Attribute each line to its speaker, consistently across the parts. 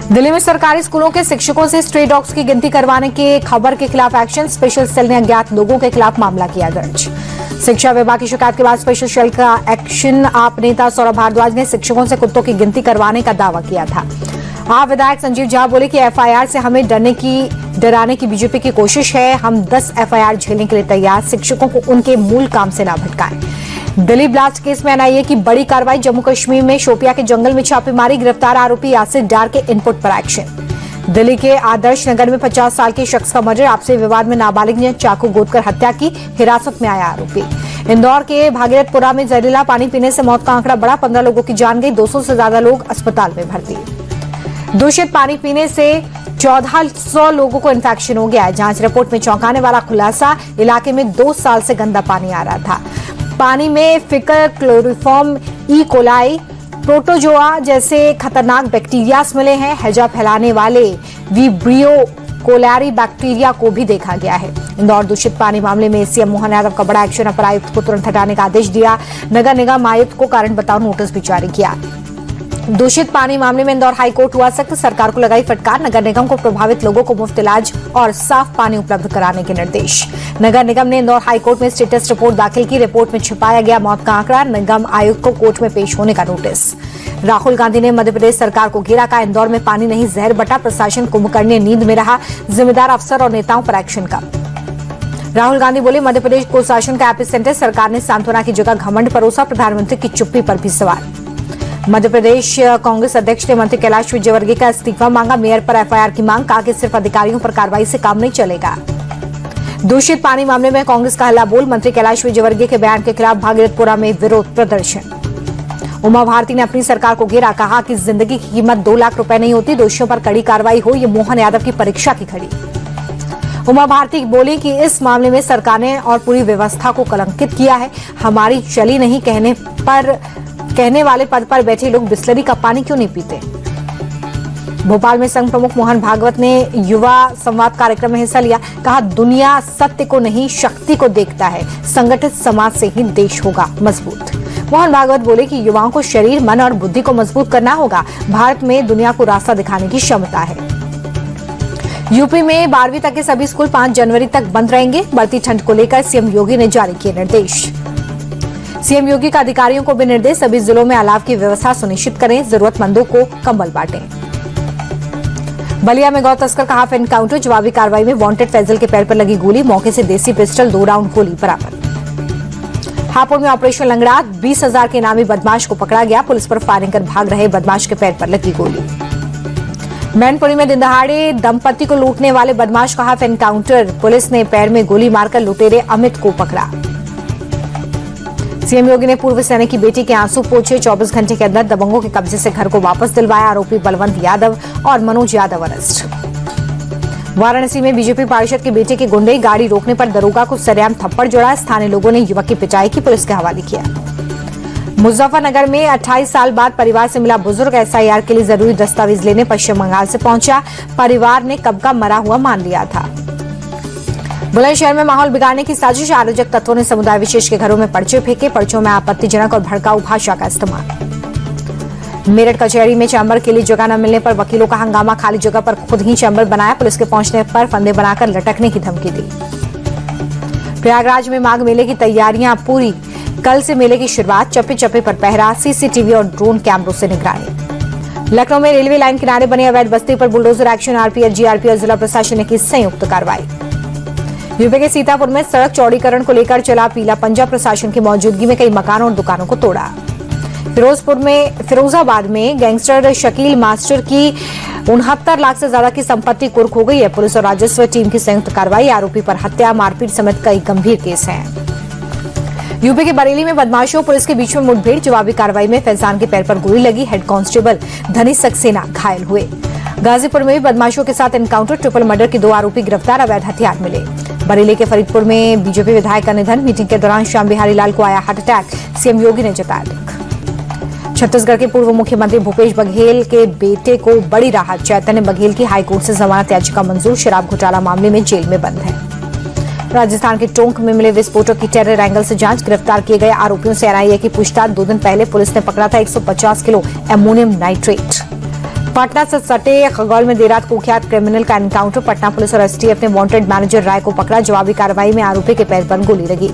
Speaker 1: दिल्ली में सरकारी स्कूलों के शिक्षकों से स्ट्रे डॉग्स की गिनती करवाने की खबर के खिलाफ एक्शन। स्पेशल सेल ने अज्ञात लोगों के खिलाफ मामला किया दर्ज। शिक्षा विभाग की शिकायत के बाद स्पेशल सेल का एक्शन। आप नेता सौरभ भारद्वाज ने शिक्षकों से कुत्तों की गिनती करवाने का दावा किया था। आप विधायक संजीव झा बोले कि एफआईआर से हमें डराने की बीजेपी की कोशिश है। हम 10 एफआईआर झेलने के लिए तैयार। शिक्षकों को उनके मूल काम से न भटकाएं। दिल्ली ब्लास्ट केस में एनआईए की बड़ी कार्रवाई। जम्मू कश्मीर में शोपिया के जंगल में छापेमारी। गिरफ्तार आरोपी यासिर डार के इनपुट पर एक्शन। दिल्ली के आदर्श नगर में 50 साल के शख्स का मर्डर। आपसी विवाद में नाबालिग ने चाकू गोदकर हत्या की। हिरासत में आया आरोपी। इंदौर के भागीरथपुरा में जहरीला पानी पीने से मौत का आंकड़ा बढ़ा। 15 लोगों की जान गई। 200 से ज्यादा लोग अस्पताल में भर्ती। दूषित पानी पीने से 1400 लोगों को इन्फेक्शन हो गया है। जांच रिपोर्ट में चौंकाने वाला खुलासा। इलाके में 2 साल से गंदा पानी आ रहा था। पानी में फिकर, क्लोरोफॉर्म, ई कोलाई, प्रोटोजोआ जैसे खतरनाक बैक्टीरिया मिले हैं। हैजा फैलाने वाले विब्रियो कोलैरी बैक्टीरिया को भी देखा गया है। इंदौर दूषित पानी मामले में सीएम मोहन यादव का बड़ा एक्शन। अपर आयुक्त को तुरंत हटाने का आदेश दिया। नगर निगम आयुक्त को कारण बताओ नोटिस भी जारी किया। दूषित पानी मामले में इंदौर हाईकोर्ट हुआ सख्त। सरकार को लगाई फटकार। नगर निगम को प्रभावित लोगों को मुफ्त इलाज और साफ पानी उपलब्ध कराने के निर्देश। नगर निगम ने इंदौर हाईकोर्ट में स्टेटस रिपोर्ट दाखिल की। रिपोर्ट में छिपाया गया मौत का आंकड़ा। निगम आयुक्त को कोर्ट में पेश होने का नोटिस। राहुल गांधी ने मध्य प्रदेश सरकार को घेरा। का इंदौर में पानी नहीं जहर बटा। प्रशासन कुंभकर्णी नींद में रहा। जिम्मेदार अफसर और नेताओं पर एक्शन का। राहुल गांधी बोले मध्य प्रदेश को शासन का एपिसेंटर। सरकार ने सांत्वना की जगह घमंड परोसा। प्रधानमंत्री की चुप्पी पर भी सवाल। मध्य प्रदेश कांग्रेस अध्यक्ष ने मंत्री कैलाश विजयवर्गीय का इस्तीफा मांगा। मेयर पर एफआईआर की मांग। कहा कि सिर्फ अधिकारियों पर कार्रवाई से काम नहीं चलेगा। दूषित पानी मामले में कांग्रेस का हल्ला बोल। मंत्री कैलाश विजयवर्गीय के बयान के खिलाफ भागीरथपुरा में विरोध प्रदर्शन। उमा भारती ने अपनी सरकार को घेरा। कहा कि जिंदगी की कीमत 2 लाख रुपए नहीं होती। दोषियों पर कड़ी कार्रवाई हो। ये मोहन यादव की परीक्षा की खड़ी। उमा भारती बोली कि इस मामले में सरकार ने और पूरी व्यवस्था को कलंकित किया है। हमारी चली नहीं कहने वाले पद पर बैठे लोग बिस्लरी का पानी क्यों नहीं पीते। भोपाल में संघ प्रमुख मोहन भागवत ने युवा संवाद कार्यक्रम में हिस्सा लिया। कहा दुनिया सत्य को नहीं शक्ति को देखता है। संगठित समाज से ही देश होगा मजबूत। मोहन भागवत बोले कि युवाओं को शरीर, मन और बुद्धि को मजबूत करना होगा। भारत में दुनिया को रास्ता दिखाने की क्षमता है। यूपी में 12वीं तक के सभी स्कूल 5 जनवरी तक बंद रहेंगे। बढ़ती ठंड को लेकर सीएम योगी ने जारी किए निर्देश। सीएम योगी का अधिकारियों को भी निर्देश। सभी जिलों में अलाव की व्यवस्था सुनिश्चित करें। जरूरतमंदों को कंबल बांटें। बलिया में गौ तस्कर का हाफ एनकाउंटर। जवाबी कार्रवाई में वांटेड फैजल के पैर पर लगी गोली। मौके से देसी पिस्टल 2 राउंड गोली बरामद। हापुड़ में ऑपरेशन लंगड़ा। 20,000 के इनामी बदमाश को पकड़ा गया। पुलिस पर फायरिंग कर भाग रहे बदमाश के पैर पर लगी गोली। मैनपुरी में दिन दहाड़े दंपति को लूटने वाले बदमाश का हाफ एनकाउंटर। पुलिस ने पैर में गोली मारकर लुटेरे अमित को पकड़ा। सीएम योगी ने पूर्व सैनिक की बेटी के आंसू पोंछे। 24 घंटे के अंदर दबंगों के कब्जे से घर को वापस दिलवाया। आरोपी बलवंत यादव और मनोज यादव अरेस्ट। वाराणसी में बीजेपी पार्षद के बेटे के गुंडे गाड़ी रोकने पर दरोगा को सरेआम थप्पड़ जड़ा। स्थानीय लोगों ने युवक की पिटाई की। पुलिस के हवाले किया। मुजफ्फरनगर में 28 साल बाद परिवार से मिला बुजुर्ग। एसआईआर के लिए जरूरी दस्तावेज लेने पश्चिम बंगाल से पहुंचा। परिवार ने कब का मरा हुआ मान लिया था। बुलंदशहर में माहौल बिगाड़ने की साजिश। आयोजक तत्वों ने समुदाय विशेष के घरों में पर्चे फेंके। पर्चों में आपत्तिजनक और भड़काऊ भाषा का इस्तेमाल। मेरठ कचहरी में चैम्बर के लिए जगह न मिलने पर वकीलों का हंगामा। खाली जगह पर खुद ही चैम्बर बनाया। पुलिस के पहुंचने पर फंदे बनाकर लटकने की धमकी दी। प्रयागराज में माघ मेले की तैयारियां पूरी। कल से मेले की शुरुआत। चप्पे चप्पे पर पहरा। सीसीटीवी और ड्रोन कैमरों से निगरानी। लखनऊ में रेलवे लाइन किनारे बने अवैध बस्ती पर बुलडोजर एक्शन। आरपीएफ, जीआरपी और जिला प्रशासन ने की संयुक्त कार्रवाई। यूपी के सीतापुर में सड़क चौड़ीकरण को लेकर चला पीला पंजा। प्रशासन की मौजूदगी में कई मकानों और दुकानों को तोड़ा। फिरोजाबाद में गैंगस्टर शकील मास्टर की 69 लाख से ज्यादा की संपत्ति कुर्क हो गई है। पुलिस और राजस्व टीम की संयुक्त कार्रवाई। आरोपी पर हत्या, मारपीट समेत कई गंभीर केस हैं। यूपी के बरेली में बदमाशों पुलिस के बीच में मुठभेड़। जवाबी कार्रवाई में फैजान के पैर पर गोली लगी। हेड कांस्टेबल धनी सक्सेना घायल हुए। गाजीपुर में भी बदमाशों के साथ एनकाउंटर। ट्रिपल मर्डर के 2 आरोपी गिरफ्तार। अवैध हथियार मिले। बरेली के फरीदपुर में बीजेपी विधायक का निधन। मीटिंग के दौरान श्याम बिहारी लाल को आया हार्ट अटैक। सीएम योगी ने जताया दुख। छत्तीसगढ़ के पूर्व मुख्यमंत्री भूपेश बघेल के बेटे को बड़ी राहत। चैतन्य बघेल की हाईकोर्ट से जमानत याचिका मंजूर। शराब घोटाला मामले में जेल में बंद है। राजस्थान के टोंक में मिले विस्फोटक की टेरर एंगल से जांच। गिरफ्तार किए गए आरोपियों से एनआईए की पूछताछ। 2 दिन पहले पुलिस ने पकड़ा था 150 किलो एमोनियम नाइट्रेट। पटना से सटे खगौल में देर रात कुख्यात क्रिमिनल का एनकाउंटर। पटना पुलिस और एसटीएफ ने वांटेड मैनेजर राय को पकड़ा। जवाबी कार्रवाई में आरोपी के पैर पर गोली लगी।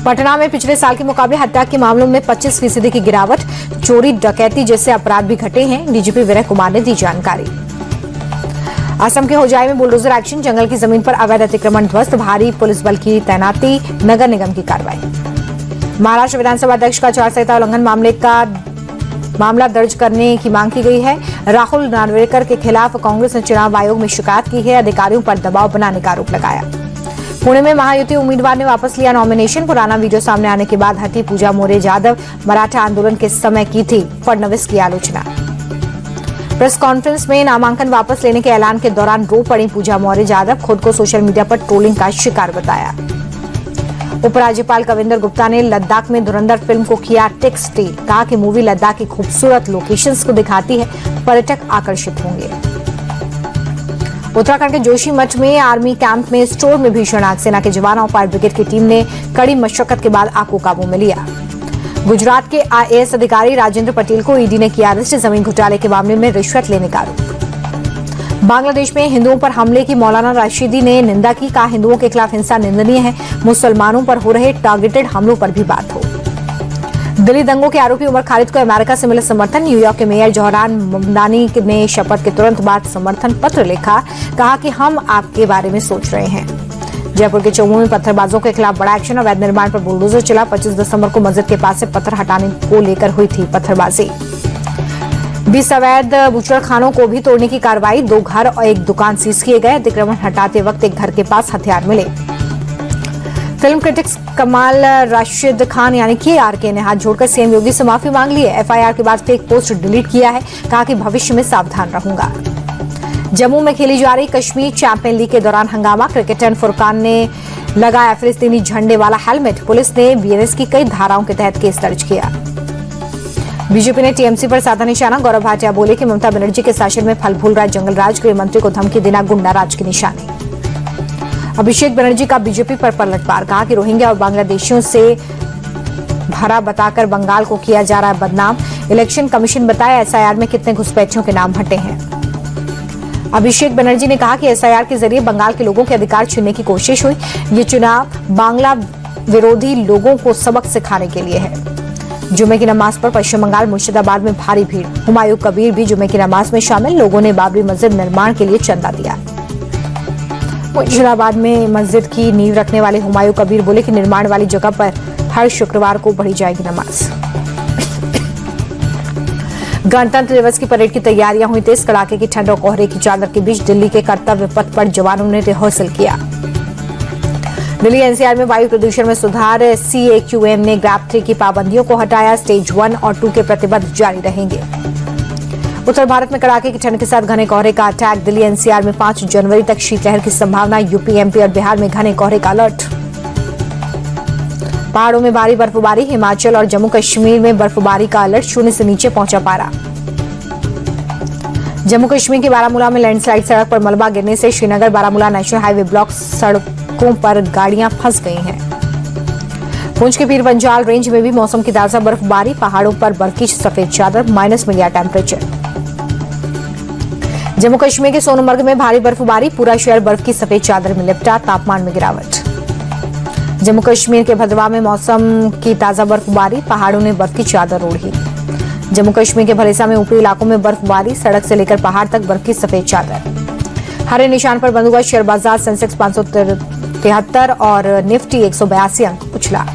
Speaker 1: पटना में पिछले साल के मुकाबले हत्या के मामलों में 25% की गिरावट। चोरी डकैती जैसे अपराध भी घटे हैं। डीजीपी विनय कुमार ने दी जानकारी। असम के होजाई में बुलडोजर एक्शन। जंगल की जमीन पर अवैध अतिक्रमण ध्वस्त। भारी पुलिस बल की तैनाती। नगर निगम की कार्रवाई। महाराष्ट्र विधानसभा अध्यक्ष का आचार संहिता उल्लंघन मामला दर्ज करने की मांग की गई है। राहुल नार्वेकर के खिलाफ कांग्रेस ने चुनाव आयोग में शिकायत की है। अधिकारियों पर दबाव बनाने का आरोप लगाया। पुणे में महायुति उम्मीदवार ने वापस लिया नॉमिनेशन। पुराना वीडियो सामने आने के बाद हटी पूजा मोरे यादव। मराठा आंदोलन के समय की थी फडणवीस की आलोचना। प्रेस कॉन्फ्रेंस में नामांकन वापस लेने के ऐलान के दौरान रो पड़ी पूजा मोरे यादव। खुद को सोशल मीडिया पर ट्रोलिंग का शिकार बताया। उपराज्यपाल कविंदर गुप्ता ने लद्दाख में धुरंधर फिल्म को किया टेक्स्ट डे। कहा कि मूवी लद्दाख की खूबसूरत लोकेशंस को दिखाती है। पर्यटक आकर्षित होंगे। उत्तराखंड के जोशीमठ में आर्मी कैंप में स्टोर में भीषण आग। सेना के जवानों और फायर ब्रिगेड की टीम ने कड़ी मशक्कत के बाद आग को काबू में लिया। गुजरात के आईएएस अधिकारी राजेंद्र पटेल को ईडी ने किया अरेस्ट। जमीन घोटाले के मामले में रिश्वत लेने का आरोप। बांग्लादेश में हिंदुओं पर हमले की मौलाना राशिदी ने निंदा की। कहा हिंदुओं के खिलाफ हिंसा निंदनीय है। मुसलमानों पर हो रहे टारगेटेड हमलों पर भी बात हो। दिल्ली दंगों के आरोपी उमर खालिद को अमेरिका से मिला समर्थन। न्यूयॉर्क के मेयर जोहरान ममदानी ने शपथ के तुरंत बाद समर्थन पत्र लिखा। कहा कि हम आपके बारे में सोच रहे हैं। जयपुर के चौमू में पत्थरबाजों के खिलाफ बड़ा एक्शन। अवैध निर्माण पर बुलडोजर चला। 25 दिसंबर को मस्जिद के पास से पत्थर हटाने को लेकर हुई थी पत्थरबाजी। 20 अवैध बूचड़खानों को भी तोड़ने की कार्रवाई। 2 घर और 1 दुकान सीज किए गए। अतिक्रमण हटाते वक्त एक घर के पास हथियार मिले। फिल्म क्रिटिक्स कमाल राशिद खान यानी KRK ने हाथ जोड़कर सीएम योगी से माफी मांग ली है। एफआईआर के बाद फेक पोस्ट डिलीट किया है। कहा कि भविष्य में सावधान रहूंगा। जम्मू में खेली जा रही कश्मीर चैंपियन लीग के दौरान हंगामा। क्रिकेटर फुरकान ने लगाया फिलिस्तीनी झंडे वाला हेलमेट। पुलिस ने बीएनएस की कई धाराओं के तहत केस दर्ज किया। बीजेपी ने टीएमसी पर साधा निशाना। गौरव भाटिया बोले कि ममता बनर्जी के शासन में फल फूल रहा जंगल राज। गृह मंत्री को धमकी देना गुंडा राज की निशानी। अभिषेक बनर्जी का बीजेपी पर पलटवार। कहा कि रोहिंग्या और बांग्लादेशियों से भरा बताकर बंगाल को किया जा रहा है बदनाम। इलेक्शन कमीशन बताया एसआईआर में कितने घुसपैठियों के नाम हटे हैं। अभिषेक बनर्जी ने कहा कि एसआईआर के जरिए बंगाल के लोगों के अधिकार छीनने की कोशिश हुई। ये चुनाव बांग्ला विरोधी लोगों को सबक सिखाने के लिए है। जुमे की नमाज पर पश्चिम बंगाल मुर्शिदाबाद में भारी भीड़। हुमायूं कबीर भी जुमे की नमाज में शामिल। लोगों ने बाबरी मस्जिद निर्माण के लिए चंदा दिया। मुर्शिदाबाद में मस्जिद की नींव रखने वाले हुमायूं कबीर बोले कि निर्माण वाली जगह पर हर शुक्रवार को पढ़ी जाएगी नमाज। गणतंत्र दिवस की परेड की तैयारियां हुई तेज। कड़ाके की ठंड और कोहरे की चादर के बीच दिल्ली के कर्तव्य पथ पर जवानों ने रिहर्सल किया। दिल्ली एनसीआर में वायु प्रदूषण में सुधार। CAQM ने ग्रैप 3 की पाबंदियों को हटाया। स्टेज 1 और 2 के प्रतिबंध जारी रहेंगे। उत्तर भारत में कड़ाके की ठंड के साथ घने कोहरे का अटैक। दिल्ली एनसीआर में 5 जनवरी तक शीतलहर की संभावना। यूपी, एमपी और बिहार में घने कोहरे का अलर्ट। पहाड़ों में भारी बर्फबारी। हिमाचल और जम्मू कश्मीर में बर्फबारी का अलर्ट। 0 से नीचे पहुंचा पारा। जम्मू कश्मीर के बारामूला में लैंडस्लाइड। सड़क पर मलबा गिरने से Srinagar Baramulla national highway block. सड़कों पर गाड़ियां फंस गई हैं। पुंछ के पीर पंजाल रेंज में भी मौसम की ताजा बर्फबारी। पहाड़ों पर बर्फ की सफेद चादर। -में गया टेम्परेचर। जम्मू कश्मीर के सोनमर्ग में भारी बर्फबारी। पूरा शहर बर्फ की सफेद चादर में लिपटा। तापमान में गिरावट। जम्मू कश्मीर के भदरवा में मौसम की ताजा बर्फबारी। पहाड़ों ने बर्फ की चादर ओढ़ी। जम्मू कश्मीर के भलेसा में ऊपरी इलाकों में बर्फबारी। सड़क से लेकर पहाड़ तक बर्फ की सफेद चादर। हरे निशान पर बंद हुआ शेयर बाजार। सेंसेक्स 573 और निफ्टी 182 अंक उछला।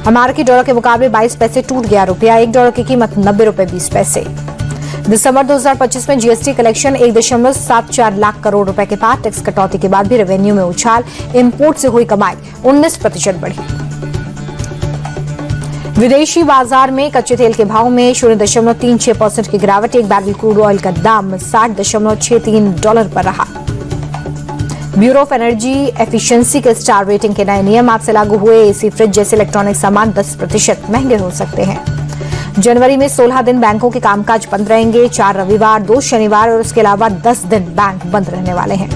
Speaker 1: अमेरिकी डॉलर के मुकाबले 22 पैसे टूट गया रुपया। $1 की कीमत 90 रुपए 20 पैसे। दिसंबर 2025 में जीएसटी कलेक्शन 1.74 लाख करोड़ रुपए के पार। टैक्स कटौती के बाद भी रेवेन्यू में उछाल। इंपोर्ट से हुई कमाई 19% बढ़ी। विदेशी बाजार में कच्चे तेल के भाव में 0.36% की गिरावट। एक बैरल क्रूड ऑयल का दाम $60.63 पर रहा। ब्यूरो ऑफ एनर्जी एफिशिएंसी के स्टार रेटिंग के नए नियम आज से लागू हुए। एसी, फ्रिज जैसे इलेक्ट्रॉनिक सामान 10% महंगे हो सकते हैं। जनवरी में 16 दिन बैंकों के कामकाज बंद रहेंगे। 4 रविवार, 2 शनिवार और उसके अलावा 10 दिन बैंक बंद रहने वाले हैं।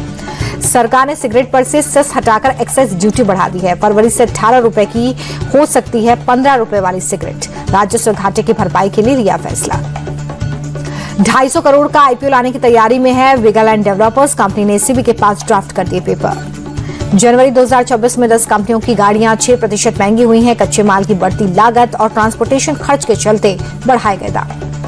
Speaker 1: सरकार ने सिगरेट पर से सेस हटाकर एक्साइज ड्यूटी बढ़ा दी है। फरवरी से 18 रुपए की हो सकती है 15 रुपए वाली सिगरेट। राजस्व घाटे की भरपाई के लिए लिया फैसला। 250 करोड़ का आईपीओ लाने की तैयारी में है वीगालैंड डेवलपर्स। कंपनी ने एसीबी के पास ड्राफ्ट कर दिए पेपर। जनवरी 2024 में 10 कंपनियों की गाड़ियां 6% महंगी हुई हैं। कच्चे माल की बढ़ती लागत और ट्रांसपोर्टेशन खर्च के चलते बढ़ाए गए दाम।